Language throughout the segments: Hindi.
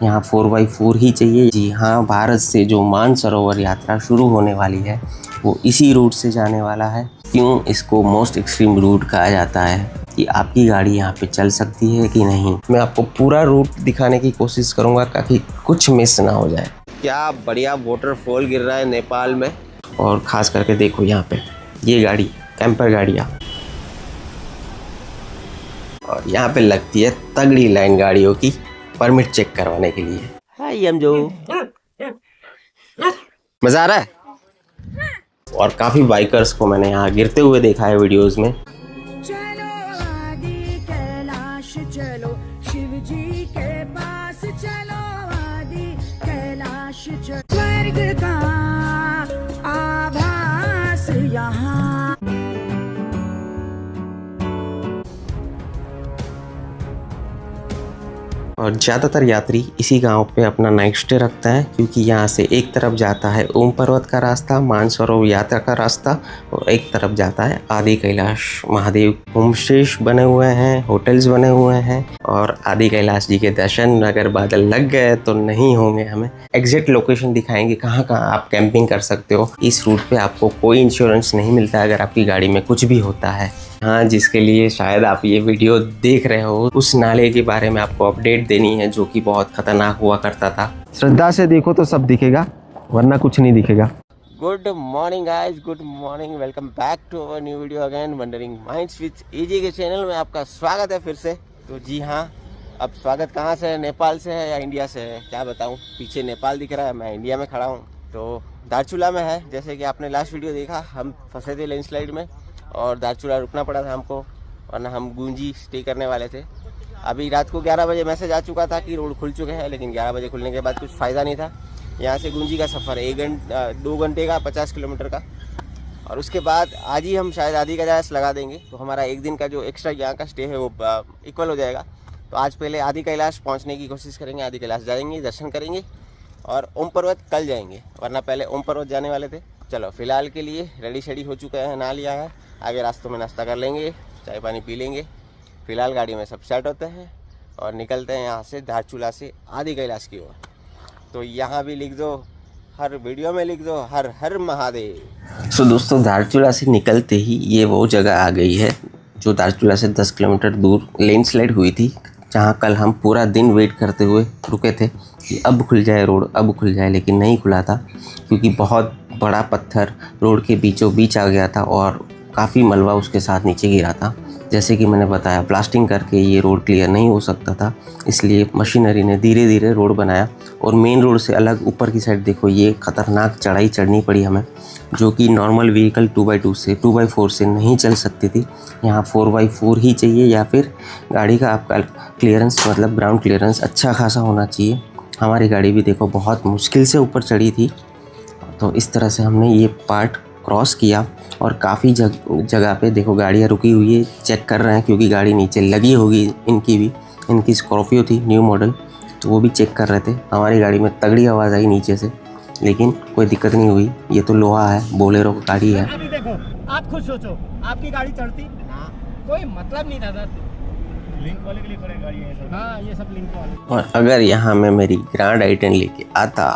यहाँ 4x4 ही चाहिए। जी हाँ, भारत से जो मानसरोवर यात्रा शुरू होने वाली है वो इसी रूट से जाने वाला है। क्यों इसको मोस्ट एक्सट्रीम रूट कहा जाता है कि आपकी गाड़ी यहाँ पे चल सकती है कि नहीं। मैं आपको पूरा रूट दिखाने की कोशिश करूँगा ताकि कुछ मिस ना हो जाए। क्या बढ़िया वाटरफॉल गिर रहा है नेपाल में। और ख़ास करके देखो यहाँ पे ये गाड़ी कैंपर गाड़ियाँ, और यहाँ पे लगती है तगड़ी लाइन गाड़ियों की परमिट चेक करवाने के लिए। हाय अमजो, मज़ा आ रहा है। और काफ़ी बाइकर्स को मैंने यहाँ गिरते हुए देखा है वीडियोस में। चलो आदि कैलाश चलो, शिव जी के पास चलो, आदि कैलाश चलो, स्वर्ग का आभास यहाँ। और ज़्यादातर यात्री इसी गांव पे अपना नाइट स्टे रखता है, क्योंकि यहाँ से एक तरफ जाता है ओम पर्वत का रास्ता, मानसरोवर यात्रा का रास्ता, और एक तरफ जाता है आदि कैलाश महादेव। होम स्टेज बने हुए हैं, होटल्स बने हुए हैं, और आदि कैलाश जी के दर्शन अगर बादल लग गए तो नहीं होंगे। हमें एग्जैक्ट लोकेशन दिखाएंगे कहाँ कहाँ आप कैंपिंग कर सकते हो। इस रूट पे आपको कोई इंश्योरेंस नहीं मिलता अगर आपकी गाड़ी में कुछ भी होता है। हाँ, जिसके लिए शायद आप ये वीडियो देख रहे हो, उस नाले के बारे में आपको अपडेट देनी है जो कि बहुत खतरनाक हुआ करता था। श्रद्धा से देखो तो सब दिखेगा, वरना कुछ नहीं दिखेगा। Good morning guys, good morning, welcome back to our new video again, wondering minds with AG के चैनल में आपका स्वागत है फिर से। तो जी हाँ, अब स्वागत कहाँ से है, नेपाल से है या इंडिया से है, क्या बताऊँ। पीछे नेपाल दिख रहा है, मैं इंडिया में खड़ा हूँ। तो धारचूला में है, जैसे कि आपने लास्ट वीडियो देखा, हम फंसे थे लैंडस्लाइड में और धारचूला रुकना पड़ा था हमको, वरना हम गुंजी स्टे करने वाले थे। अभी रात को 11 बजे मैसेज आ चुका था कि रोड खुल चुके हैं, लेकिन 11 बजे खुलने के बाद कुछ फ़ायदा नहीं था। यहाँ से गुंजी का सफ़र है 2 घंटे का, 50 किलोमीटर का। और उसके बाद आज ही हम शायद आदि कैलाश लगा देंगे, तो हमारा एक दिन का जो एक्स्ट्रा यहाँ का स्टे है वो इक्वल हो जाएगा। तो आज पहले आदि कैलाश पहुँचने की कोशिश करेंगे, आदि कैलाश जाएंगे, दर्शन करेंगे, और ओम पर्वत कल जाएंगे, वरना पहले ओम पर्वत जाने वाले थे। चलो फिलहाल के लिए रेडी शेडी हो चुका है, नहा लिया है, आगे रास्तों में नाश्ता कर लेंगे, चाय पानी पी लेंगे। फिलहाल गाड़ी में सब सेट होते हैं और निकलते हैं यहाँ से धारचूला से आदि कैलाश की ओर। तो यहाँ भी लिख दो, हर वीडियो में लिख दो, हर हर महादेव। सो दोस्तों, धारचूला से निकलते ही ये वो जगह आ गई है जो धारचूला से 10 किलोमीटर दूर लैंडस्लाइड हुई थी, जहाँ कल हम पूरा दिन वेट करते हुए रुके थे कि अब खुल जाए रोड, अब खुल जाए, लेकिन नहीं खुला था क्योंकि बहुत बड़ा पत्थर रोड के बीचों बीच आ गया था और काफ़ी मलबा उसके साथ नीचे गिरा था। जैसे कि मैंने बताया, ब्लास्टिंग करके ये रोड क्लियर नहीं हो सकता था, इसलिए मशीनरी ने धीरे धीरे रोड बनाया। और मेन रोड से अलग ऊपर की साइड देखो, ये ख़तरनाक चढ़ाई चढ़नी पड़ी हमें, जो कि नॉर्मल व्हीकल 2x2 से 2x4 से नहीं चल सकती थी। यहाँ 4x4 ही चाहिए, या फिर गाड़ी का आपका क्लियरेंस मतलब ग्राउंड क्लियरेंस अच्छा खासा होना चाहिए। हमारी गाड़ी भी देखो बहुत मुश्किल से ऊपर चढ़ी थी। तो इस तरह से हमने ये पार्ट क्रॉस किया, और काफ़ी जगह पे देखो गाड़ियाँ रुकी हुई है, चेक कर रहे हैं, क्योंकि गाड़ी नीचे लगी होगी इनकी भी। इनकी स्कॉर्पियो थी न्यू मॉडल, तो वो भी चेक कर रहे थे। हमारी गाड़ी में तगड़ी आवाज़ आई नीचे से, लेकिन कोई दिक्कत नहीं हुई। ये तो लोहा है, बोलेरो की गाड़ी है। अभी देखो, आप खुद सोचो, आपकी गाड़ी चढ़ती कोई मतलब नहीं था। लिंक वाले के लिए खड़े गाड़ी है सब। हाँ, ये सब लिंक वाले। और अगर यहाँ मैं मेरी ग्रैंड आई-10 लेके आता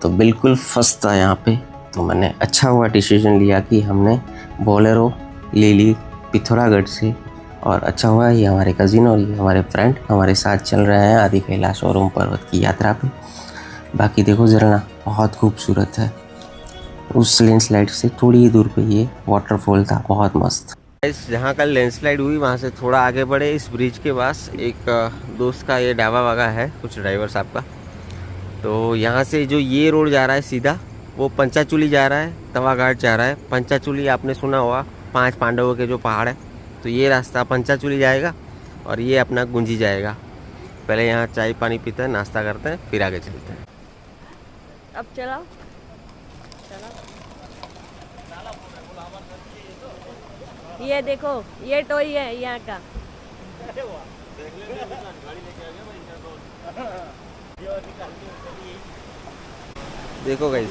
तो बिल्कुल फंसता यहाँ पे। तो मैंने अच्छा हुआ डिसीजन लिया कि हमने बोलेरो ले ली पिथौरागढ़ से, और अच्छा हुआ ये हमारे कज़िन और ये हमारे फ्रेंड हमारे साथ चल रहे हैं आदि कैलाश और ओम पर्वत की यात्रा पे। बाकी देखो झरना बहुत खूबसूरत है, उस लैंडस्लाइड से थोड़ी ही दूर पे ये वाटरफॉल था, बहुत मस्त। जहाँ कल लैंडस्लाइड हुई वहाँ से थोड़ा आगे बढ़े, इस ब्रिज के पास एक दोस्त का ये ढाबा वागा है, कुछ ड्राइवर साहब का। तो यहाँ से जो ये रोड जा रहा है सीधा, वो पंचाचूली जा रहा है, तवाघाट जा रहा है। पंचाचूली आपने सुना होगा, 5 पांडवों के जो पहाड़ है, तो ये रास्ता पंचाचूली जाएगा और ये अपना गुंजी जाएगा। पहले यहाँ चाय पानी पीते हैं, नाश्ता करते हैं, फिर आगे चलते हैं। अब चलाओ, ये देखो, ये टोई है यहाँ का। देखो गाइस,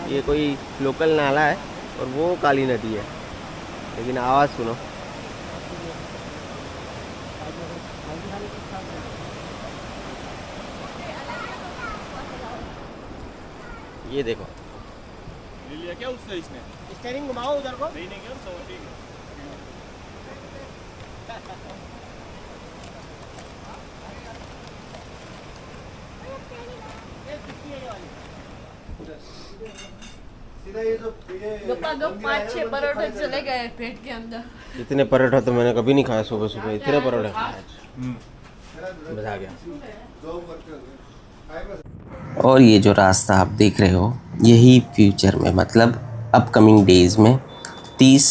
ये कोई लोकल नाला है और वो काली नदी है, लेकिन आवाज़ सुनो। ये देखो, ले लिया क्या उससे इसने? स्टीयरिंग घुमाओ उधर को। नहीं क्या तो ठीक है। गप्पा-गप 5-6 परोठे चले गए पेट के अंदर। इतने परोठा तो मैंने कभी नहीं खाया सुबह सुबह, इतने परोठे खाए। मजा आ गया। और ये जो रास्ता आप देख रहे हो, यही फ्यूचर में मतलब अपकमिंग डेज़ में 30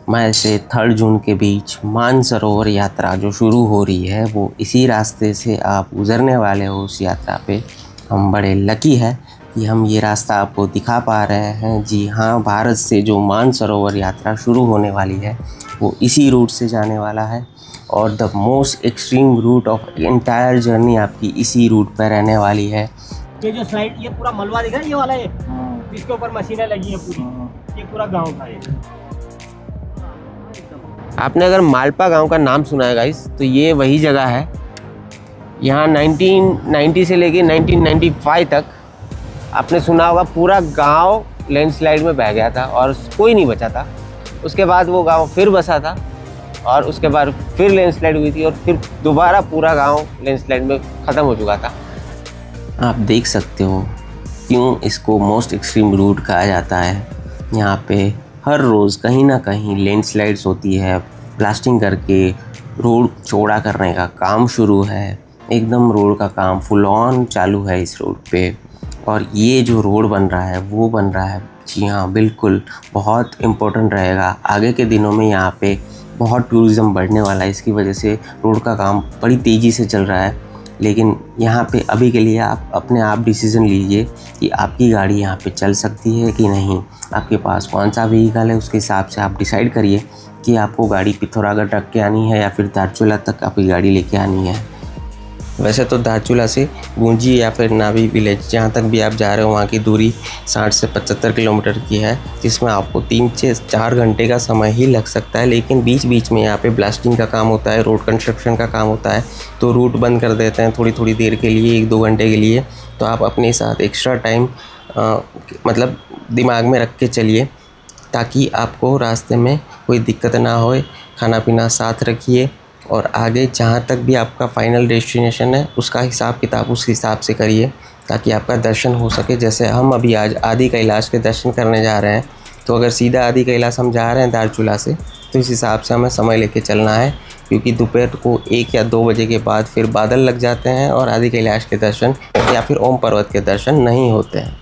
मई से 3 जून के बीच मानसरोवर यात्रा जो शुरू हो रही है, वो इसी रास्ते से आप गुज़रने वाले हो। उस यात्रा पे हम बड़े लकी है कि हम ये रास्ता आपको दिखा पा रहे हैं। जी हाँ, भारत से जो मानसरोवर यात्रा शुरू होने वाली है वो इसी रूट से जाने वाला है, और the most extreme route of entire journey आपकी इसी रूट पर रहने वाली है। ये जो स्लाइड, ये पूरा मलबा दिख रहा है, ये वाला, ये इसके ऊपर मशीनें लगी है पूरी, ये पूरा गांव का है। आपने अगर मालपा गांव का नाम सुना है गाइस, तो ये वही जगह है। यहाँ 1990 से लेके 1995 तक आपने सुना होगा पूरा गांव लैंडस्लाइड में बह गया था और कोई नहीं बचा था। उसके बाद वो गांव फिर बसा था और उसके बाद फिर लैंडस्लाइड हुई थी और फिर दोबारा पूरा गांव लैंडस्लाइड में ख़त्म हो चुका था। आप देख सकते हो क्यों इसको मोस्ट एक्सट्रीम रूट कहा जाता है। यहाँ पे हर रोज़ कहीं ना कहीं लैंडस्लाइड्स होती है, ब्लास्टिंग करके रोड चौड़ा करने का काम शुरू है। एकदम रोड का काम फुल ऑन चालू है इस रोड पे, और ये जो रोड बन रहा है वो बन रहा है, जी हाँ बिल्कुल, बहुत इम्पोर्टेंट रहेगा आगे के दिनों में। यहाँ पे बहुत टूरिज़्म बढ़ने वाला है, इसकी वजह से रोड का काम बड़ी तेज़ी से चल रहा है। लेकिन यहाँ पे अभी के लिए आप अपने आप डिसीज़न लीजिए कि आपकी गाड़ी यहाँ पे चल सकती है कि नहीं। आपके पास कौन सा व्हीकल है, उसके हिसाब से आप डिसाइड करिए कि आपको गाड़ी पिथौरागढ़ रख के आनी है या फिर धारचूला तक आपकी गाड़ी लेके आनी है। वैसे तो धारचूला से गुंजी या फिर नाभी विलेज, जहाँ तक भी आप जा रहे हो, वहाँ की दूरी 60 से 75 किलोमीटर की है, जिसमें आपको 3 से 4 घंटे का समय ही लग सकता है। लेकिन बीच बीच में यहाँ पे ब्लास्टिंग का काम होता है, रोड कंस्ट्रक्शन का काम होता है, तो रूट बंद कर देते हैं थोड़ी थोड़ी देर के लिए, 1-2 घंटे के लिए। तो आप अपने साथ एक्स्ट्रा टाइम मतलब दिमाग में रख के चलिए ताकि आपको रास्ते में कोई दिक्कत ना हो। खाना पीना साथ रखिए और आगे जहाँ तक भी आपका फाइनल डेस्टिनेशन है उसका हिसाब किताब उस हिसाब से करिए ताकि आपका दर्शन हो सके। जैसे हम अभी आज आदि कैलाश के दर्शन करने जा रहे हैं, तो अगर सीधा आदि कैलाश हम जा रहे हैं धारचूला से, तो इस हिसाब से हमें समय लेके चलना है, क्योंकि दोपहर को 1 या 2 बजे के बाद फिर बादल लग जाते हैं और आदि कैलाश के दर्शन या फिर ओम पर्वत के दर्शन नहीं होते हैं।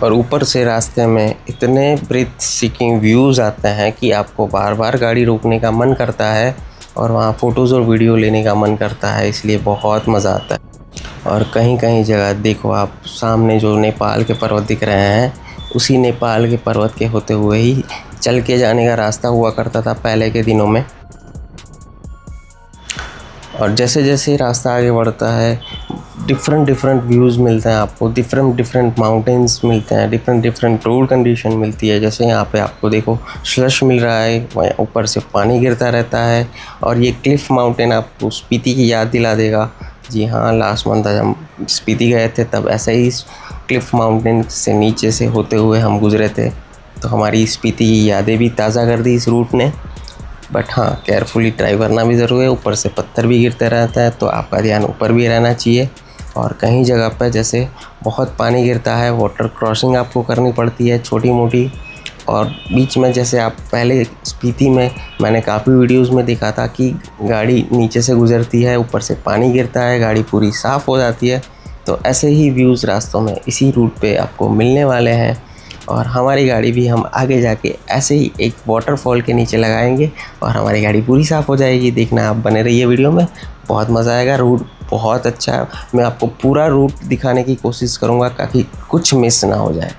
और ऊपर से रास्ते में इतने ब्रीथ सीकिंग व्यूज़ आते हैं कि आपको बार बार गाड़ी रोकने का मन करता है और वहाँ फ़ोटोज़ और वीडियो लेने का मन करता है, इसलिए बहुत मज़ा आता है। और कहीं कहीं जगह देखो आप, सामने जो नेपाल के पर्वत दिख रहे हैं, उसी नेपाल के पर्वत के होते हुए ही चल के जाने का रास्ता हुआ करता था पहले के दिनों में। और जैसे जैसे रास्ता आगे बढ़ता है, डिफरेंट व्यूज़ मिलते हैं आपको, डिफरेंट माउंटेन्स मिलते हैं, डिफरेंट रोड कंडीशन मिलती है। जैसे यहाँ पे आपको देखो स्लश मिल रहा है, ऊपर से पानी गिरता रहता है, और ये क्लिफ माउंटेन आपको स्पीति की याद दिला देगा। जी हाँ, लास्ट मंथ हम स्पीति गए थे, तब ऐसे ही क्लिफ माउंटेन से नीचे से होते हुए हम गुजरे थे, तो हमारी स्पीति की यादें भी ताज़ा कर दी इस रूट ने। बट हाँ, केयरफुली ड्राइव करना भी ज़रूरी है, ऊपर से पत्थर भी गिरते रहता है, तो आपका ध्यान ऊपर भी रहना चाहिए। और कहीं जगह पर जैसे बहुत पानी गिरता है, वाटर क्रॉसिंग आपको करनी पड़ती है छोटी मोटी। और बीच में जैसे आप पहले स्पीति में मैंने काफ़ी वीडियोस में देखा था कि गाड़ी नीचे से गुजरती है, ऊपर से पानी गिरता है, गाड़ी पूरी साफ़ हो जाती है। तो ऐसे ही व्यूज़ रास्तों में इसी रूट पे आपको मिलने वाले हैं। और हमारी गाड़ी भी हम आगे जाके ऐसे ही एक वाटरफॉल के नीचे लगाएंगे और हमारी गाड़ी पूरी साफ़ हो जाएगी। देखना, आप बने रहिए वीडियो में, बहुत मज़ा आएगा। रूट बहुत अच्छा है, मैं आपको पूरा रूट दिखाने की कोशिश करूँगा ताकि कुछ मिस ना हो जाए।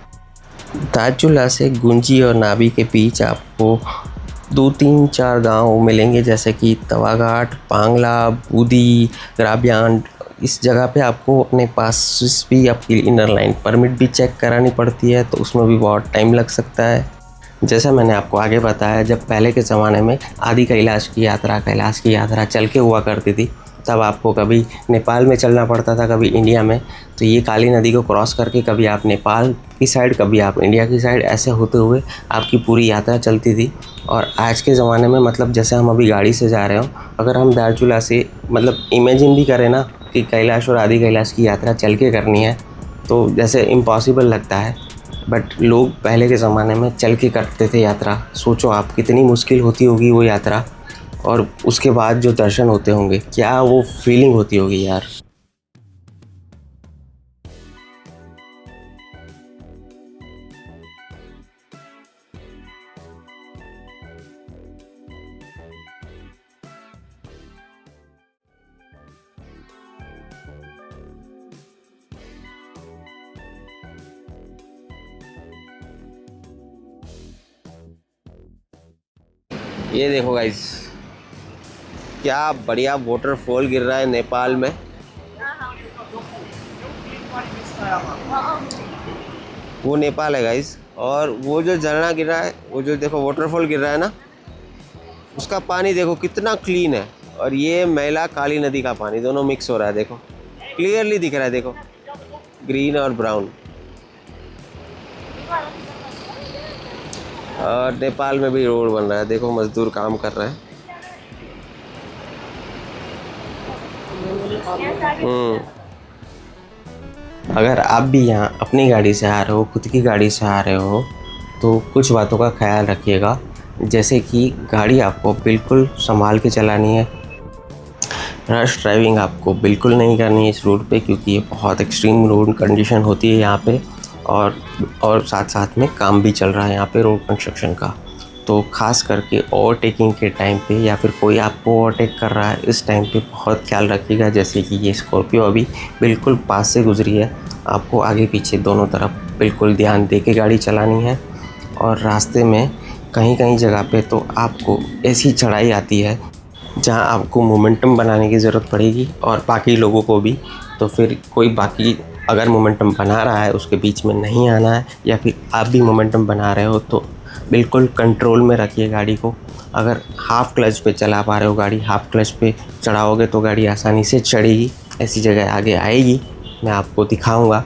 धारचूला से गुंजी और नाभी के बीच आपको 2-3-4 गांव मिलेंगे, जैसे कि तवाघाट, पांगला, बूदी, ग्राबियान। इस जगह पे आपको अपने पास भी आपकी इनर लाइन परमिट भी चेक करानी पड़ती है, तो उसमें भी बहुत टाइम लग सकता है। जैसा मैंने आपको आगे बताया, जब पहले के ज़माने में आदि कैलाश की यात्रा चल के हुआ करती थी, तब आपको कभी नेपाल में चलना पड़ता था, कभी इंडिया में। तो ये काली नदी को क्रॉस करके कभी आप नेपाल की साइड, कभी आप इंडिया की साइड, ऐसे होते हुए आपकी पूरी यात्रा चलती थी। और आज के ज़माने में मतलब जैसे हम अभी गाड़ी से जा रहे हो, अगर हम दार्चुला से मतलब इमेजिन भी करें ना कि कैलाश और आदि कैलाश की यात्रा चल के करनी है, तो जैसे इम्पॉसिबल लगता है। बट लोग पहले के ज़माने में चल के करते थे यात्रा। सोचो आप कितनी मुश्किल होती होगी वो यात्रा, और उसके बाद जो दर्शन होते होंगे, क्या वो फीलिंग होती होगी यार। ये देखो गाइस, क्या बढ़िया वाटरफॉल गिर रहा है नेपाल में। वो नेपाल है गाइस, और वो जो झरना गिर रहा है, वो जो देखो वाटरफॉल गिर रहा है ना, उसका पानी देखो कितना क्लीन है। और ये मैला काली नदी का पानी दोनों मिक्स हो रहा है, देखो क्लियरली दिख रहा है, देखो ग्रीन और ब्राउन। और नेपाल में भी रोड बन रहा है, देखो मजदूर काम कर रहे हैं। अगर आप भी यहाँ अपनी गाड़ी से आ रहे हो, खुद की गाड़ी से आ रहे हो, तो कुछ बातों का ख्याल रखिएगा। जैसे कि गाड़ी आपको बिल्कुल संभाल के चलानी है। रश ड्राइविंग आपको बिल्कुल नहीं करनी है इस रोड पे, क्योंकि ये बहुत एक्सट्रीम रोड कंडीशन होती है यहाँ पे। और साथ साथ में काम भी चल रहा है यहाँ पे रोड कंस्ट्रक्शन का। तो ख़ास करके ओवरटेकिंग के टाइम पे, या फिर कोई आपको ओवरटेक कर रहा है, इस टाइम पे बहुत ख्याल रखिएगा। जैसे कि ये स्कॉर्पियो अभी बिल्कुल पास से गुजरी है, आपको आगे पीछे दोनों तरफ बिल्कुल ध्यान दे के गाड़ी चलानी है। और रास्ते में कहीं कहीं जगह पे तो आपको ऐसी चढ़ाई आती है जहां आपको मोमेंटम बनाने की ज़रूरत पड़ेगी, और बाकी लोगों को भी। तो फिर कोई बाकी अगर मोमेंटम बना रहा है उसके बीच में नहीं आना है, या फिर आप भी मोमेंटम बना रहे हो तो बिल्कुल कंट्रोल में रखिए गाड़ी को। अगर हाफ़ क्लच पे चला पा रहे हो गाड़ी, हाफ़ क्लच पे चढ़ाओगे तो गाड़ी आसानी से चढ़ेगी, ऐसी जगह आगे आएगी, मैं आपको दिखाऊंगा।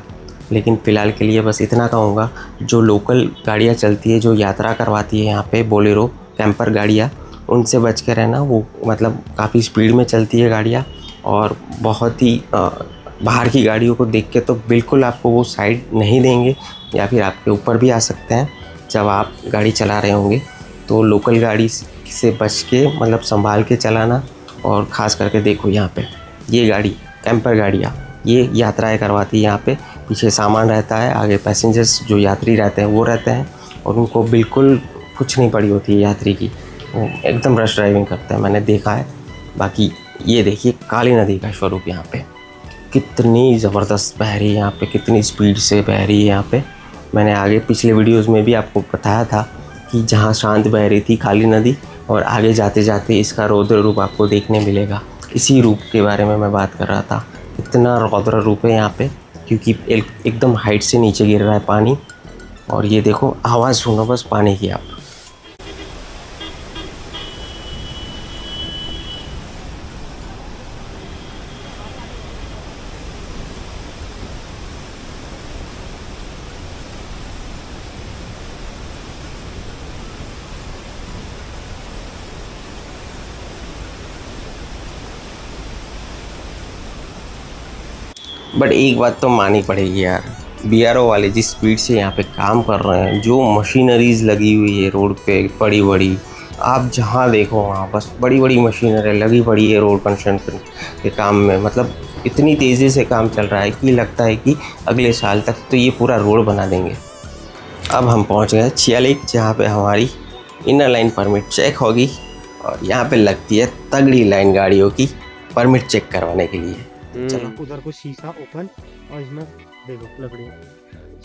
लेकिन फ़िलहाल के लिए बस इतना कहूँगा, जो लोकल गाड़ियाँ चलती है, जो यात्रा करवाती है यहाँ पे, बोलेरो कैंपर गाड़ियाँ, उनसे बच के रहना। वो मतलब काफ़ी स्पीड में चलती है गाड़ियाँ, और बहुत ही बाहर की गाड़ियों को देख के तो बिल्कुल आपको वो साइड नहीं देंगे, या फिर आपके ऊपर भी आ सकते हैं जब आप गाड़ी चला रहे होंगे। तो लोकल गाड़ी से बच के मतलब संभाल के चलाना। और ख़ास करके देखो यहाँ पे ये गाड़ी कैंपर गाड़ियाँ, ये यात्राएं करवाती है यहाँ पे। पीछे सामान रहता है, आगे पैसेंजर्स जो यात्री रहते हैं वो रहते हैं, और उनको बिल्कुल कुछ नहीं पड़ी होती है यात्री की, वो एकदम रश ड्राइविंग करते हैं, मैंने देखा है। बाकी ये देखिए काली नदी का स्वरूप यहाँ पे कितनी ज़बरदस्त बह रही है, यहाँ पे कितनी स्पीड से बह रही है यहाँ पे। मैंने आगे पिछले वीडियोस में भी आपको बताया था कि जहाँ शांत बह रही थी काली नदी, और आगे जाते जाते इसका रौद्र रूप आपको देखने मिलेगा। इसी रूप के बारे में मैं बात कर रहा था, इतना रौद्र रूप है यहाँ पे, क्योंकि एकदम हाइट से नीचे गिर रहा है पानी। और ये देखो आवाज़ सुनो बस पानी की आप। बट एक बात तो माननी पड़ेगी यार, बीआरओ वाले जिस स्पीड से यहाँ पे काम कर रहे हैं, जो मशीनरीज लगी हुई है रोड पे बड़ी बड़ी, आप जहाँ देखो वहाँ बस बड़ी बड़ी मशीनरी लगी पड़ी है रोड कंस्ट्रक्शन के काम में। मतलब इतनी तेज़ी से काम चल रहा है कि लगता है कि अगले साल तक तो ये पूरा रोड बना देंगे। अब हम पहुँच गए छियालिक, जहाँ पे हमारी इनर लाइन परमिट चेक होगी, और यहाँ पे लगती है तगड़ी लाइन गाड़ियों की परमिट चेक करवाने के लिए। चलो उधर को शीशा ओपन, और इसमें देखो लकड़ी।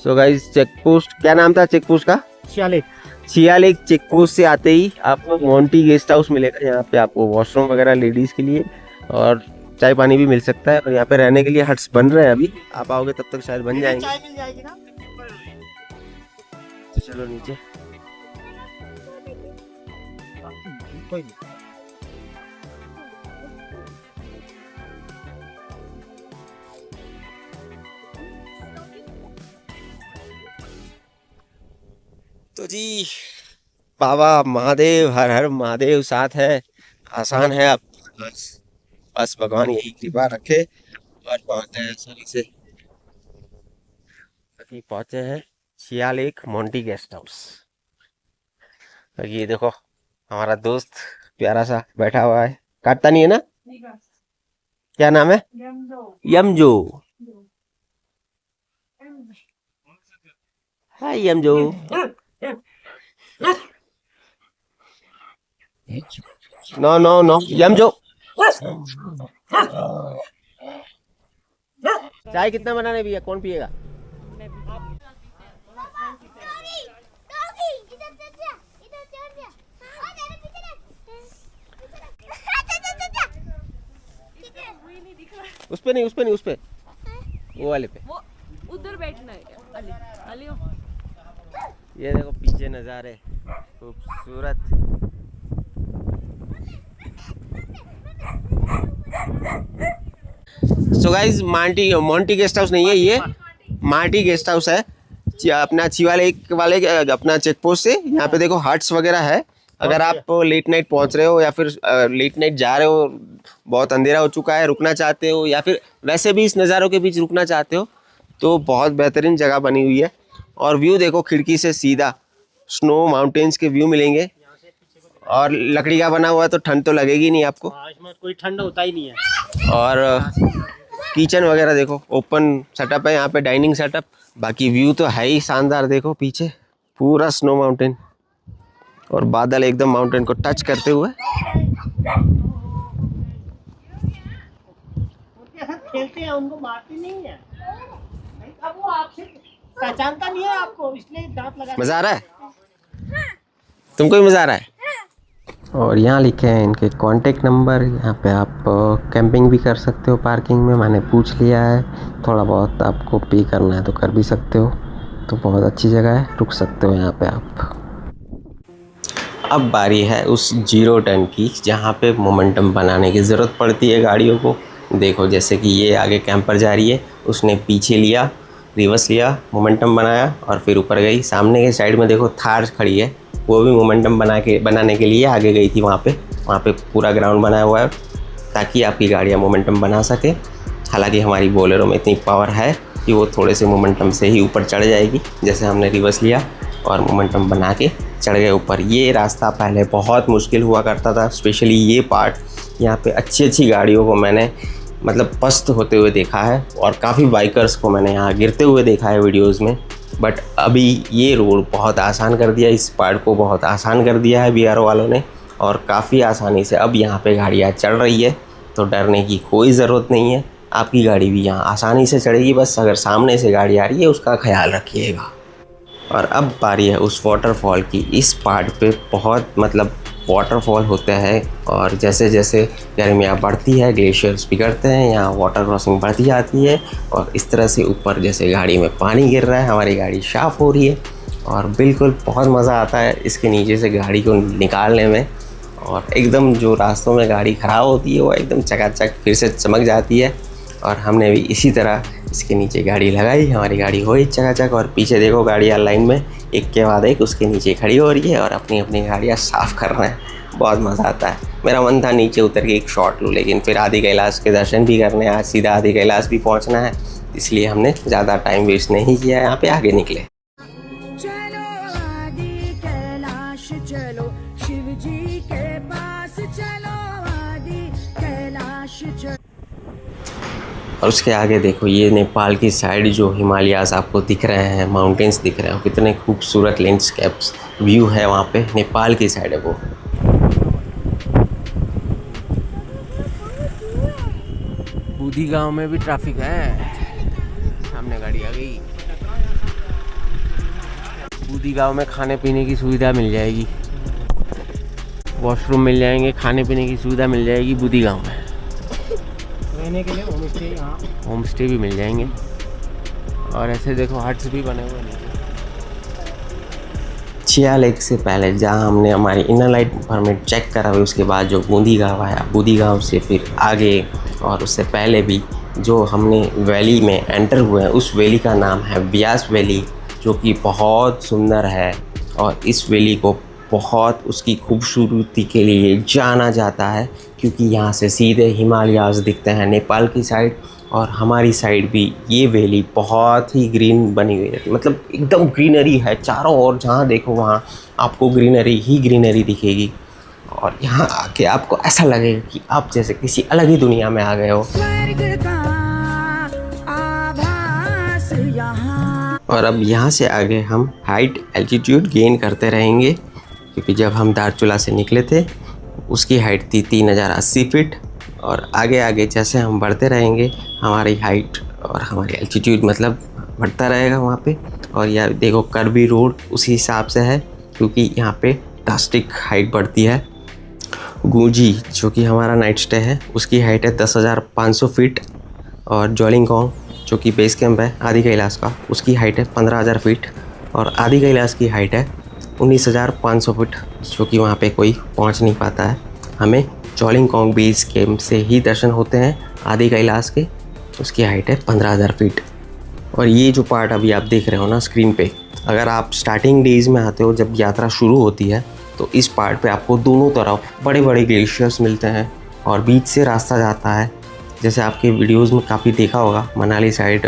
सो गाइस, चेक पोस्ट, क्या नाम था चेक पोस्ट का? छियालिक चेक पोस्ट से आते ही आपको मोंटी गेस्ट हाउस मिलेगा। यहाँ पे आपको वॉशरूम वगैरह लेडीज के लिए और चाय पानी भी मिल सकता है, और यहाँ पे रहने के लिए हट्स बन रहे हैं अभी, आप आओगे तब तक शायद बन जाएंगे। चाय मिल जाएगी ना? तो चलो नीचे। कोई नहीं। तो जी बाबा महादेव, हर हर महादेव साथ है, आसान है। अब बस भगवान यही कृपा रखे और पहुंचते हैं आसानी से। अभी पहुंचे हैं शियालेक मोंटी गेस्ट हाउस। और ये देखो हमारा दोस्त प्यारा सा बैठा हुआ है, काटता नहीं है ना? क्या नाम है? यमजो। हाय यमजो। नो नो नो यमजो। चाय कितना बनाने भैया, कौन पिएगा? उस पे नहीं, उस पे नहीं, उस पे, वो वाले पे। वो उधर बैठना है क्या? अली अली ये देखो पीछे नज़ारे खूबसूरत। So guys Monty guest house नहीं है, ये मार्टी गेस्ट हाउस है। अपना चिवालेक वाले अपना चेक पोस्ट से यहाँ पे देखो हट्स वगैरह है। अगर आप लेट नाइट पहुंच रहे हो या फिर लेट नाइट जा रहे हो, बहुत अंधेरा हो चुका है, रुकना चाहते हो या फिर वैसे भी इस नज़ारों के बीच रुकना चाहते हो, तो बहुत बेहतरीन जगह बनी हुई है। और व्यू देखो खिड़की से सीधा स्नो माउंटेन्स के व्यू मिलेंगे। और लकड़ी का बना हुआ है तो ठंड तो लगेगी नहीं आपको, इसमें कोई ठंड होता ही नहीं है। और किचन वगैरह देखो ओपन सेटअप है यहाँ पे, डाइनिंग सेटअप। बाकी व्यू तो है ही शानदार, देखो पीछे पूरा स्नो माउंटेन और बादल एकदम माउंटेन को टच करते हुए। खेलते हैं, उनको मारते नहीं है। अब वो आपसे पहचानता नहीं है आपको, इसलिए दांत लगा। मजा आ रहा है? तुमको भी मजा आ रहा है? और यहाँ लिखे हैं इनके कांटेक्ट नंबर। यहाँ पे आप कैंपिंग भी कर सकते हो पार्किंग में, मैंने पूछ लिया है। थोड़ा बहुत आपको पे करना है तो कर भी सकते हो, तो बहुत अच्छी जगह है, रुक सकते हो यहाँ पे आप। अब बारी है उस 0 टर्न की जहाँ पे मोमेंटम बनाने की ज़रूरत पड़ती है गाड़ियों को। देखो जैसे कि ये आगे कैंपर जा रही है, उसने पीछे लिया, रिवर्स लिया, मोमेंटम बनाया और फिर ऊपर गई। सामने के साइड में देखो थार खड़ी है, वो भी मोमेंटम बनाने के लिए आगे गई थी। वहाँ पे पूरा ग्राउंड बनाया हुआ है ताकि आपकी गाड़ियाँ मोमेंटम बना सके। हालांकि हमारी बोलेरो में इतनी पावर है कि वो थोड़े से मोमेंटम से ही ऊपर चढ़ जाएगी। जैसे हमने रिवर्स लिया और मोमेंटम बना के चढ़ गए ऊपर। ये रास्ता पहले बहुत मुश्किल हुआ करता था, स्पेशली ये पार्ट। यहाँ पे अच्छी गाड़ियों को मैंने मतलब पस्त होते हुए देखा है और काफ़ी बाइकर्स को मैंने यहाँ गिरते हुए देखा है वीडियोज़ में। बट अभी ये रोड बहुत आसान कर दिया, इस पार्ट को बहुत आसान कर दिया है BRO वालों ने, और काफ़ी आसानी से अब यहाँ पे गाड़ियाँ चढ़ रही है, तो डरने की कोई ज़रूरत नहीं है। आपकी गाड़ी भी यहाँ आसानी से चढ़ेगी, बस अगर सामने से गाड़ी आ रही है उसका ख्याल रखिएगा। और अब बारी है उस वाटरफॉल की। इस पार्ट पे बहुत मतलब वाटरफॉल होते हैं, और जैसे जैसे गर्मियाँ बढ़ती है ग्लेशियर्स पिघलते हैं, यहाँ वाटर क्रॉसिंग बढ़ती जाती है और इस तरह से ऊपर जैसे गाड़ी में पानी गिर रहा है, हमारी गाड़ी साफ़ हो रही है और बिल्कुल बहुत मज़ा आता है इसके नीचे से गाड़ी को निकालने में। और एकदम जो रास्तों में गाड़ी ख़राब होती है वो एकदम चकाचक फिर से चमक जाती है। और हमने भी इसी तरह इसके नीचे गाड़ी लगाई, हमारी गाड़ी हो ही चकाचक। और पीछे देखो गाड़ियाँ लाइन में एक के बाद एक उसके नीचे खड़ी हो रही है और अपनी अपनी गाड़ियाँ साफ़ कर रहे हैं। बहुत मज़ा आता है। मेरा मन था नीचे उतर के एक शॉट लूँ, लेकिन फिर आदि कैलाश के दर्शन भी करने, आज सीधा आदि कैलाश भी पहुँचना है, इसलिए हमने ज़्यादा टाइम वेस्ट नहीं किया, यहाँ पे आगे निकले। चलो आदि कैलाश चलो, शिव जी के पास चलो, आदि कैलाश चलो। और उसके आगे देखो ये नेपाल की साइड जो हिमालयाज़ आपको दिख रहे हैं, माउंटेन्स दिख रहे हैं, कितने खूबसूरत लैंडस्केप्स व्यू है वहाँ पे। नेपाल की साइड है वो। बूदी गांव में भी ट्रैफिक है, सामने गाड़ी आ गई। बूदी गांव में खाने पीने की सुविधा मिल जाएगी, वॉशरूम मिल जाएंगे, खाने पीने की सुविधा मिल जाएगी बूदी गांव में। रहने के लिए होम स्टे, यहाँ होम स्टे भी मिल जाएंगे। और ऐसे देखो हट्स भी बने हुए हैं। शियालेक से पहले जहाँ हमने हमारी इनर लाइट परमिट चेक करा हुई, उसके बाद जो बूंदी गाँव आया, बूंदी गाँव से फिर आगे और उससे पहले भी जो हमने वैली में एंटर हुए हैं, उस वैली का नाम है ब्यास वैली, जो कि बहुत सुंदर है। और इस वैली को बहुत उसकी खूबसूरती के लिए जाना जाता है, क्योंकि यहाँ से सीधे हिमालयाज़ दिखते हैं नेपाल की साइड, और हमारी साइड भी ये वैली बहुत ही ग्रीन बनी हुई रहती है। मतलब एकदम ग्रीनरी है चारों ओर, जहाँ देखो वहाँ आपको ग्रीनरी ही ग्रीनरी दिखेगी। और यहाँ आके आपको ऐसा लगेगा कि आप जैसे किसी अलग ही दुनिया में आ गए हो। स्वर्ग का आभास यहाँ। और अब यहाँ से आगे हम हाइट एल्टीट्यूड गेन करते रहेंगे, क्योंकि जब हम दारचूला से निकले थे उसकी हाइट थी 3080 फीट, और आगे आगे जैसे हम बढ़ते रहेंगे हमारी हाइट और हमारी एल्टीट्यूड मतलब बढ़ता रहेगा वहाँ पे। और यार देखो कर्वी रोड उसी हिसाब से है, क्योंकि यहाँ पे ड्रास्टिक हाइट बढ़ती है। गुंजी जो कि हमारा नाइट स्टे है उसकी हाइट है 10,500 फीट, और जोलिंगकोंग जो कि बेस कैंप है आदि कैलाश का उसकी हाइट है 15,000 फीट, और आदि कैलाश की हाइट है 19,500 फीट, जो कि वहाँ पे कोई पहुँच नहीं पाता है। हमें जोलिंगकोंग बेस कैंप से ही दर्शन होते हैं आदि कैलाश के, उसकी हाइट है 15,000 फीट। और ये जो पार्ट अभी आप देख रहे हो ना स्क्रीन पे, अगर आप स्टार्टिंग डेज में आते हो जब यात्रा शुरू होती है तो इस पार्ट पे आपको दोनों तरफ बड़े बड़े ग्लेशियर्स मिलते हैं और बीच से रास्ता जाता है। जैसे आपके वीडियोस में काफ़ी देखा होगा मनाली साइड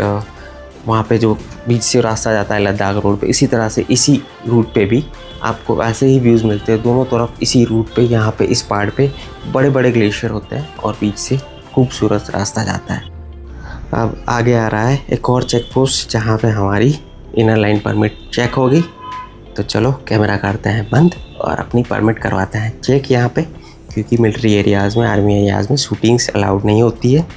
वहाँ पे जो बीच से रास्ता जाता है लद्दाख रोड पे, इसी तरह से इसी रूट पे भी आपको ऐसे ही व्यूज़ मिलते हैं दोनों तरफ इसी रूट पे। यहाँ पे इस पार्ट पे बड़े बड़े ग्लेशियर होते हैं और बीच से खूबसूरत रास्ता जाता है। अब आगे आ रहा है एक और चेक पोस्ट जहाँ पे हमारी इनर लाइन परमिट चेक होगी। तो चलो कैमरा करते हैं बंद और अपनी परमिट करवाते हैं चेक यहाँ पे, क्योंकि मिलिट्री एरियाज़ में आर्मी एरियाज़ में शूटिंग्स अलाउड नहीं होती है।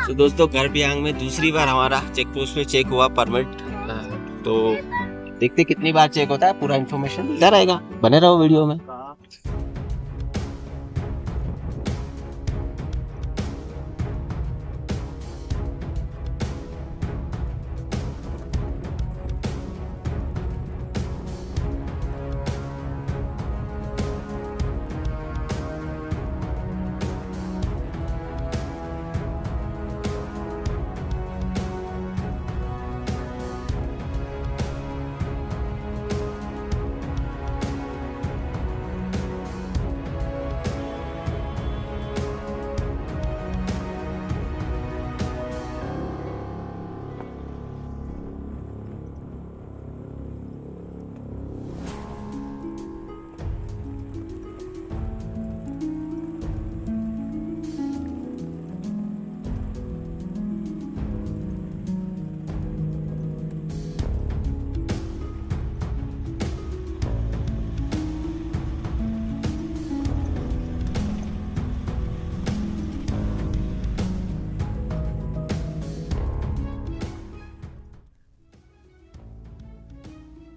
तो दोस्तों करबियांग में दूसरी बार हमारा चेक पोस्ट पे चेक हुआ परमिट। तो देखते कितनी बार चेक होता है, पूरा इन्फॉर्मेशन मिलता रहेगा, बने रहो वीडियो में।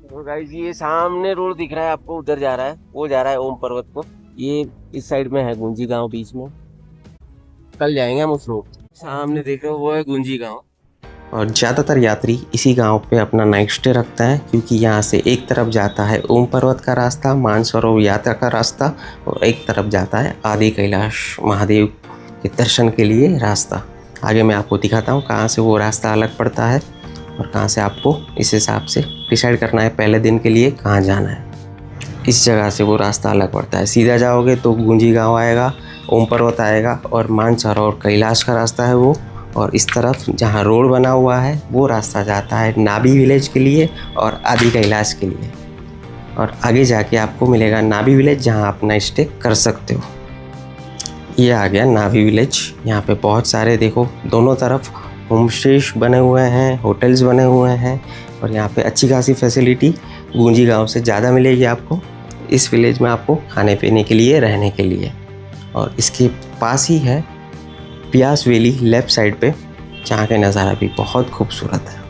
तो गाइस ये सामने रोड दिख रहा है आपको, उधर जा रहा है, वो जा रहा है ओम पर्वत को। ये इस साइड में है गुंजी गांव बीच में, कल जाएंगे हम उस रोड। सामने देख रहे हो वो है गुंजी गांव, और ज़्यादातर यात्री इसी गांव पे अपना नाइट स्टे रखता है, क्योंकि यहाँ से एक तरफ जाता है ओम पर्वत का रास्ता, मानसरोवर यात्रा का रास्ता, और एक तरफ जाता है आदि कैलाश महादेव के दर्शन के लिए रास्ता। आगे मैं आपको दिखाता हूँ कहाँ से वो रास्ता अलग पड़ता है और कहाँ से आपको इस हिसाब से डिसाइड करना है पहले दिन के लिए कहाँ जाना है। इस जगह से वो रास्ता अलग पड़ता है। सीधा जाओगे तो गुंजी गाँव आएगा, ओम पर्वत आएगा और मानसरोवर कैलाश का रास्ता है वो। और इस तरफ जहाँ रोड बना हुआ है वो रास्ता जाता है नाभी विलेज के लिए और आदि कैलाश के लिए। और आगे जाके आपको मिलेगा नाभी विलेज, जहाँ आप नाइट स्टे कर सकते हो। ये आ गया नाभी विलेज। यहाँ पे बहुत सारे देखो दोनों तरफ होम स्टेज बने हुए हैं, होटल्स बने हुए हैं, और यहाँ पे अच्छी खासी फैसिलिटी गुंजी गांव से ज़्यादा मिलेगी आपको इस विलेज में, आपको खाने पीने के लिए, रहने के लिए। और इसके पास ही है प्यास वैली लेफ़्ट साइड पे, जहाँ का नज़ारा भी बहुत खूबसूरत है।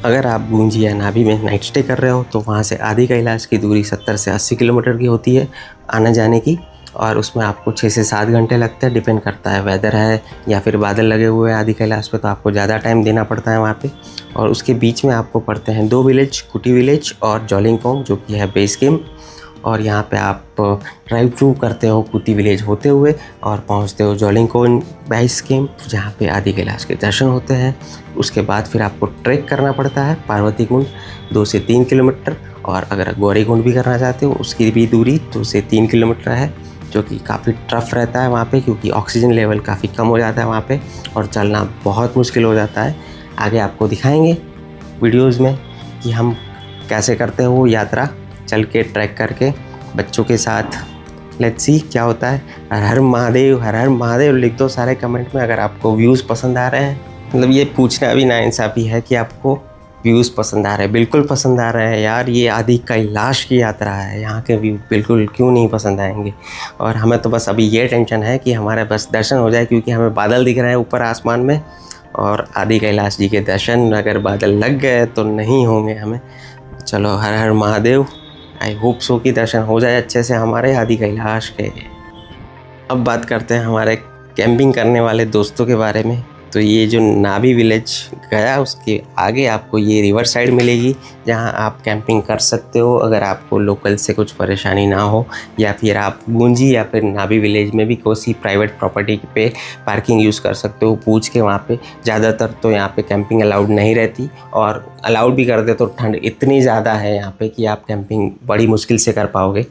अगर आप गुंजी या नाभी में नाइट स्टे कर रहे हो तो वहाँ से आदि कैलाश की दूरी 70 से 80 किलोमीटर की होती है आने जाने की, और उसमें आपको 6 से 7 घंटे लगते हैं। डिपेंड करता है वेदर है या फिर बादल लगे हुए हैं आदि कैलाश पे, तो आपको ज़्यादा टाइम देना पड़ता है वहाँ पे। और उसके बीच में आपको पड़ते हैं 2 विलेज, कुटी विलेज और जोलिंगकोंग, जो कि है बेस कैंप। और यहाँ पे आप ड्राइव थ्रू करते हो कुटी विलेज होते हुए और पहुँचते हो जोलिंगकोंग बेस कैंप, जहाँ पे आदि कैलाश के दर्शन होते हैं। उसके बाद फिर आपको ट्रैक करना पड़ता है पार्वती कुंड 2 से 3 किलोमीटर, और अगर गौरी कुंड भी करना चाहते हो उसकी भी दूरी 2 से 3 किलोमीटर है, जो कि काफ़ी टफ रहता है वहाँ पे, क्योंकि ऑक्सीजन लेवल काफ़ी कम हो जाता है वहाँ पे और चलना बहुत मुश्किल हो जाता है। आगे आपको दिखाएंगे वीडियोस में कि हम कैसे करते हैं वो यात्रा, चल के ट्रैक करके बच्चों के साथ। लेट्स सी क्या होता है। हर हर महादेव, हर हर महादेव लिख दो सारे कमेंट में अगर आपको व्यूज़ पसंद आ रहे हैं। मतलब ये पूछना भी नाइंसाफ़ी है कि आपको व्यूज़ पसंद आ रहे हैं। बिल्कुल पसंद आ रहे हैं यार, ये आदि कैलाश की यात्रा है, यहाँ के व्यू बिल्कुल क्यों नहीं पसंद आएंगे। और हमें तो बस अभी ये टेंशन है कि हमारे बस दर्शन हो जाए, क्योंकि हमें बादल दिख रहे हैं ऊपर आसमान में, और आदि कैलाश जी के दर्शन अगर बादल लग गए तो नहीं होंगे हमें। चलो हर हर महादेव, आई होप सो कि दर्शन हो जाए अच्छे से हमारे आदि कैलाश के। अब बात करते हैं हमारे कैंपिंग करने वाले दोस्तों के बारे में। तो ये जो नाभी विलेज गया उसके आगे आपको ये रिवर साइड मिलेगी, जहां आप कैंपिंग कर सकते हो अगर आपको लोकल से कुछ परेशानी ना हो, या फिर आप गुंजी या फिर नाभी विलेज में भी कोई प्राइवेट प्रॉपर्टी पे पार्किंग यूज़ कर सकते हो पूछ के वहाँ पे। ज़्यादातर तो यहाँ पे कैंपिंग अलाउड नहीं रहती, और अलाउड भी कर दे तो ठंड इतनी ज़्यादा है यहाँ पे कि आप कैंपिंग बड़ी मुश्किल से कर पाओगे।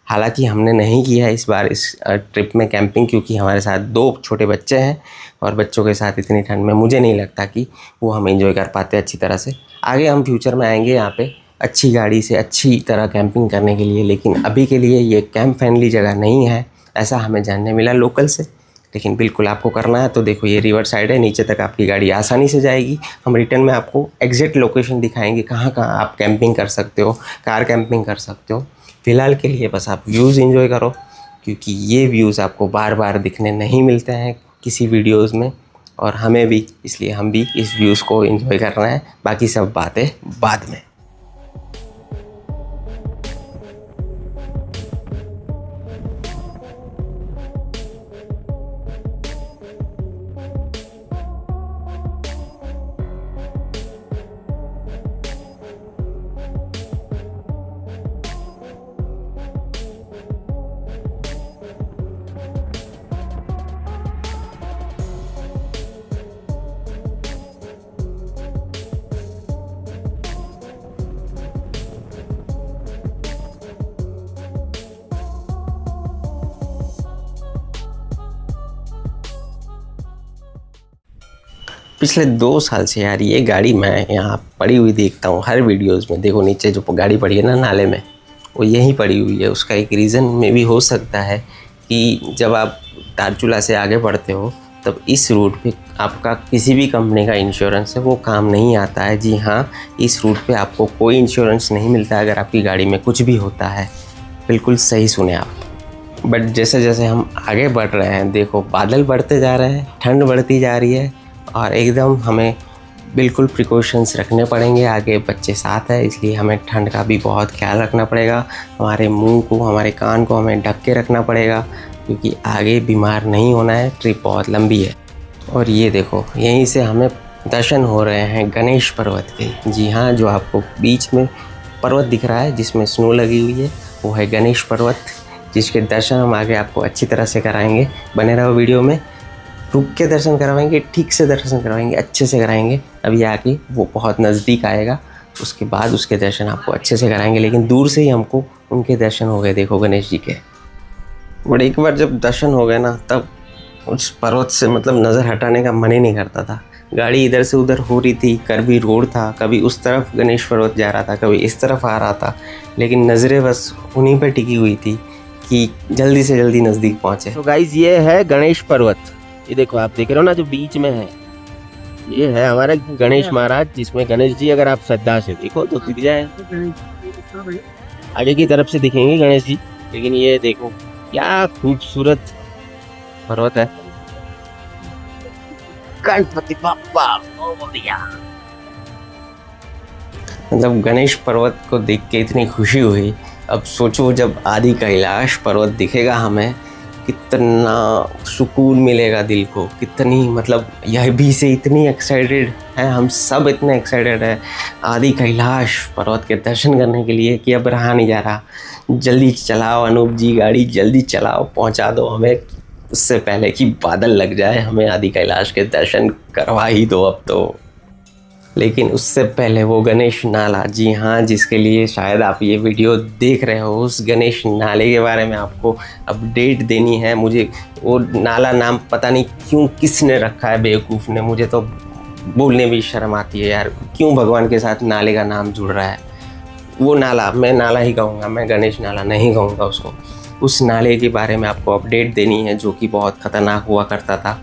हालांकि हमने नहीं किया है इस बार इस ट्रिप में कैंपिंग, क्योंकि हमारे साथ 2 छोटे बच्चे हैं, और बच्चों के साथ इतनी ठंड में मुझे नहीं लगता कि वो हम एंजॉय कर पाते अच्छी तरह से। आगे हम फ्यूचर में आएंगे यहाँ पे अच्छी गाड़ी से अच्छी तरह कैंपिंग करने के लिए, लेकिन अभी के लिए ये कैंप फ्रेंडली जगह नहीं है, ऐसा हमें जानने मिला लोकल से। लेकिन बिल्कुल आपको करना है तो देखो ये रिवर साइड है, नीचे तक आपकी गाड़ी आसानी से जाएगी। हम रिटर्न में आपको एग्जैक्ट लोकेशन दिखाएंगे कहाँ कहाँ आप कैंपिंग कर सकते हो, कार कैंपिंग कर सकते हो। फ़िलहाल के लिए बस आप व्यूज़ एंजॉय करो, क्योंकि ये व्यूज़ आपको बार बार दिखने नहीं मिलते हैं किसी वीडियोस में, और हमें भी, इसलिए हम भी इस व्यूज़ को एंजॉय कर रहे हैं। बाकी सब बातें बाद में। पिछले 2 साल से यार ये गाड़ी मैं यहाँ पड़ी हुई देखता हूँ हर वीडियोस में। देखो नीचे जो गाड़ी पड़ी है ना नाले में, वो यहीं पड़ी हुई है। उसका एक रीज़न में भी हो सकता है कि जब आप धारचूला से आगे बढ़ते हो तब इस रूट पे आपका किसी भी कंपनी का इंश्योरेंस है वो काम नहीं आता है। जी हाँ, इस रूट पे आपको कोई इंश्योरेंस नहीं मिलता अगर आपकी गाड़ी में कुछ भी होता है। बिल्कुल सही सुने आप। बट जैसे जैसे हम आगे बढ़ रहे हैं, देखो बादल बढ़ते जा रहे हैं, ठंड बढ़ती जा रही है, और एकदम हमें बिल्कुल प्रिकॉशंस रखने पड़ेंगे। आगे बच्चे साथ है, इसलिए हमें ठंड का भी बहुत ख्याल रखना पड़ेगा। हमारे मुंह को, हमारे कान को हमें ढक के रखना पड़ेगा, क्योंकि आगे बीमार नहीं होना है। ट्रिप बहुत लंबी है। और ये देखो यहीं से हमें दर्शन हो रहे हैं गणेश पर्वत के। जी हाँ, जो आपको बीच में पर्वत दिख रहा है जिसमें स्नो लगी हुई है वो है गणेश पर्वत, जिसके दर्शन हम आगे आपको अच्छी तरह से कराएंगे। बने रहो वीडियो में, रुक के दर्शन करवाएंगे, ठीक से दर्शन करवाएंगे, अच्छे से कराएंगे। अभी आके वो बहुत नज़दीक आएगा, उसके बाद उसके दर्शन आपको अच्छे से कराएंगे। लेकिन दूर से ही हमको उनके दर्शन हो गए, देखो गणेश जी के। बट एक बार जब दर्शन हो गए ना, तब उस पर्वत से मतलब नज़र हटाने का मन ही नहीं करता था। गाड़ी इधर से उधर हो रही थी, कर्वी रोड था, कभी उस तरफ गणेश पर्वत जा रहा था, कभी इस तरफ आ रहा था, लेकिन नज़रें बस उन्हीं पर टिकी हुई थी कि जल्दी से जल्दी नज़दीक पहुँचे। तो गाइस, ये है गणेश पर्वत। ये देखो, आप देख रहे हो ना, जो बीच में है, ये है हमारे गणेश महाराज, जिसमें गणेश जी अगर आप श्रद्धा से देखो तो दिख जाए। आगे की तरफ से दिखेंगे गणेश जी, लेकिन ये देखो क्या खूबसूरत पर्वत है। गणपति बाप्पा मोरया। मतलब गणेश पर्वत को देख के इतनी खुशी हुई। अब सोचो जब आदि कैलाश पर्वत दिखेगा हमें, कितना सुकून मिलेगा दिल को, कितनी मतलब यह भी से इतनी एक्साइटेड है, हम सब इतने एक्साइटेड है आदि कैलाश पर्वत के दर्शन करने के लिए कि अब रहा नहीं जा रहा। जल्दी चलाओ अनूप जी, गाड़ी जल्दी चलाओ, पहुंचा दो हमें उससे पहले कि बादल लग जाए, हमें आदि कैलाश के दर्शन करवा ही दो अब तो। लेकिन उससे पहले वो गणेश नाला, जी हाँ, जिसके लिए शायद आप ये वीडियो देख रहे हो, उस गणेश नाले के बारे में आपको अपडेट देनी है। मुझे वो नाला नाम पता नहीं क्यों किसने रखा है, बेवकूफ़ ने, मुझे तो बोलने भी शर्म आती है यार, क्यों भगवान के साथ नाले का नाम जुड़ रहा है। वो नाला, मैं नाला ही कहूँगा, मैं गणेश नाला नहीं कहूँगा उसको। उस नाले के बारे में आपको अपडेट देनी है, जो कि बहुत ख़तरनाक हुआ करता था।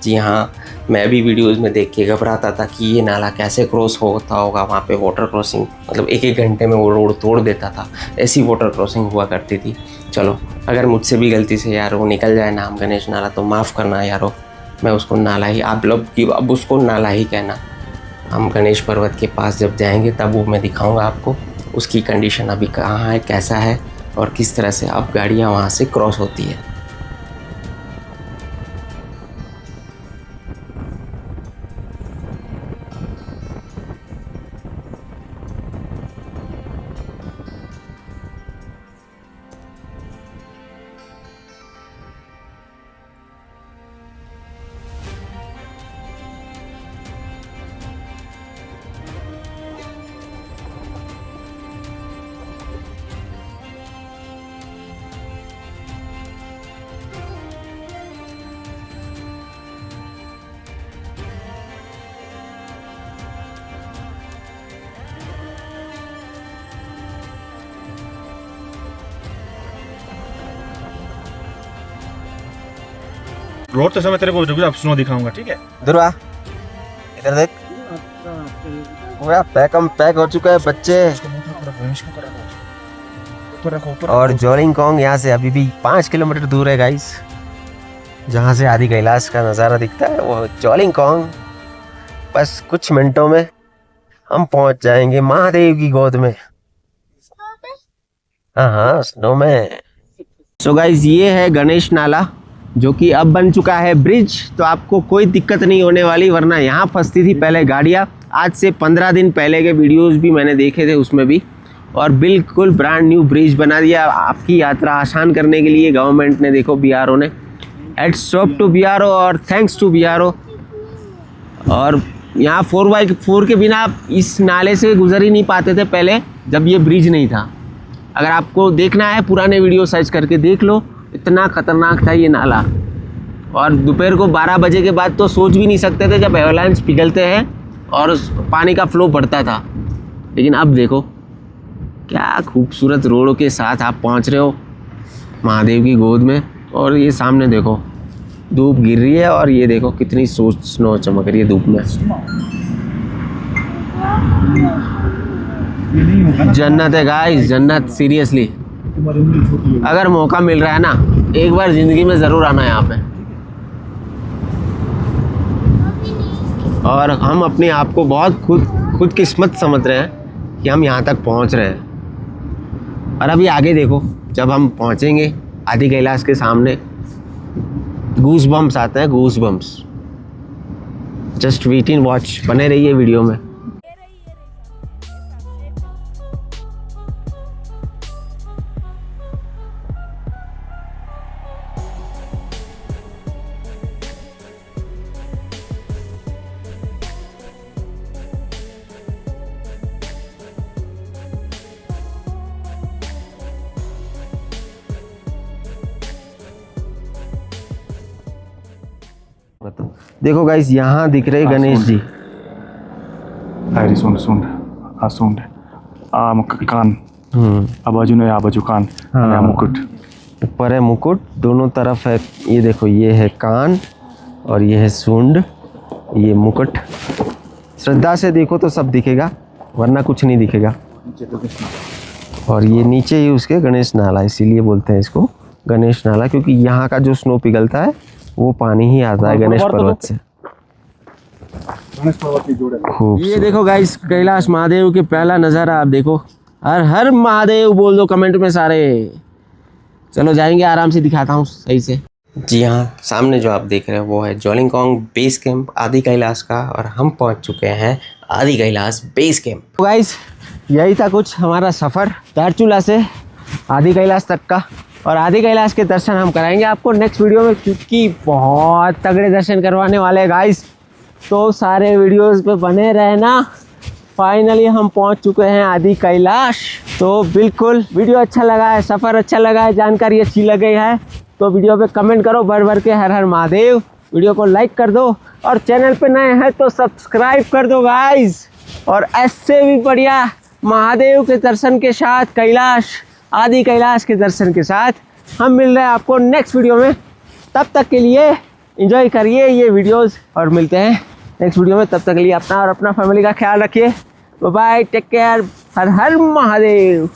जी हाँ, मैं भी वीडियोस में देख के घबराता था कि ये नाला कैसे क्रॉस होता होगा। वहाँ पे वाटर क्रॉसिंग मतलब एक एक घंटे में वो रोड तोड़ देता था, ऐसी वाटर क्रॉसिंग हुआ करती थी। चलो, अगर मुझसे भी गलती से यार वो निकल जाए नाम गणेश नाला तो माफ़ करना यारो, मैं उसको नाला ही, आप लोग की अब उसको नाला ही कहना। हम गणेश पर्वत के पास जब जाएंगे तब वो मैं दिखाऊँगा आपको उसकी कंडीशन अभी कहाँ है, कैसा है और किस तरह से अब गाड़ियाँ वहाँ से क्रॉस होती है। रोड तो समय तेरे को अब स्नो दिखाऊंगा, ठीक है? दुर्वा, इधर देख, पूरा पैक हो चुका है बच्चे। और जोलिंग कॉन्ग यहाँ से अभी भी 5 किलोमीटर दूर है गाइस। जहाँ से आदि कैलाश का नज़ारा दिखता है वो जोलिंग कॉन्ग। बस कुछ मिनटों में हम पहुँच जाएंगे महादेव की गोद में। हाँ, स्नो में। सो गाइस, ये है गणेश नाला, जो कि अब बन चुका है ब्रिज, तो आपको कोई दिक्कत नहीं होने वाली, वरना यहाँ फंसती थी पहले गाड़ियाँ। आज से 15 दिन पहले के वीडियोस भी मैंने देखे थे उसमें भी, और बिल्कुल ब्रांड न्यू ब्रिज बना दिया आपकी यात्रा आसान करने के लिए गवर्नमेंट ने। देखो BRO ने, हेड्स ऑफ टू BRO और थैंक्स टू BRO। और यहाँ 4x4 के बिना आप इस नाले से गुजर ही नहीं पाते थे पहले, जब ये ब्रिज नहीं था। अगर आपको देखना है पुराने वीडियो सर्च करके देख लो, इतना खतरनाक था ये नाला। और दोपहर को 12 बजे के बाद तो सोच भी नहीं सकते थे जब एवलांच पिघलते हैं और पानी का फ्लो बढ़ता था। लेकिन अब देखो क्या खूबसूरत रोडों के साथ आप पहुंच रहे हो महादेव की गोद में। और ये सामने देखो धूप गिर रही है, और ये देखो कितनी स्नो चमक रही है धूप में। जन्नत है गाइस, जन्नत, सीरियसली। अगर मौका मिल रहा है ना, एक बार ज़िंदगी में ज़रूर आना है यहाँ पे। और हम अपने आप को बहुत खुद किस्मत समझ रहे हैं कि हम यहाँ तक पहुँच रहे हैं। और अभी आगे देखो, जब हम पहुँचेंगे आदि कैलाश के सामने, गूस बम्स आते हैं, goose bumps. Just wait in watch, बने रहिए वीडियो में। देखो गाइस, यहाँ दिख रहे Ganesh ji. Airi sund. Kaan. आबाजू ने आबाजू कान, हाँ। मुकुट। ऊपर है मुकुट, दोनों तरफ है। ये देखो, ये है कान और ये है सूंड, ये मुकुट। श्रद्धा से देखो तो सब दिखेगा, वरना कुछ नहीं दिखेगा। और ये नीचे ही उसके गणेश नाला, इसीलिए बोलते हैं इसको गणेश नाला, क्योंकि यहाँ का जो स्नो पिघलता है वो पानी ही आता है गणेश पर्वत से। खूब। ये देखो गाइस, कैलाश महादेव के पहला नज़ारा आप देखो। हर हर महादेव बोल दो कमेंट में सारे। चलो जाएंगे, आराम से दिखाता हूँ सही से। जी हाँ, सामने जो आप देख रहे हैं वो है जोलिंगकोंग बेस कैंप आदि कैलाश का, और हम पहुँच चुके हैं आदि कैलाश बेस कैंप। तो गाइस, यही था कुछ हमारा सफ़र धारचूला से आदि कैलाश तक का, और आदि कैलाश के दर्शन हम कराएंगे आपको नेक्स्ट वीडियो में, क्योंकि बहुत तगड़े दर्शन करवाने वाले हैं गाइस। तो सारे वीडियोस पे बने रहना। फाइनली हम पहुंच चुके हैं आदि कैलाश। तो बिल्कुल वीडियो अच्छा लगा है, सफ़र अच्छा लगा है, जानकारी अच्छी लगी है तो वीडियो पे कमेंट करो भर भर के हर हर महादेव। वीडियो को लाइक कर दो, और चैनल पे नए हैं तो सब्सक्राइब कर दो गाइस। और ऐसे भी बढ़िया महादेव के दर्शन के साथ, कैलाश आदि कैलाश के दर्शन के साथ हम मिल रहे हैं आपको नेक्स्ट वीडियो में। तब तक के लिए एंजॉय करिए ये वीडियोस, और मिलते हैं नेक्स्ट वीडियो में। तब तक के लिए अपना और अपना फैमिली का ख्याल रखिए। बाय बाय, टेक केयर, हर हर महादेव।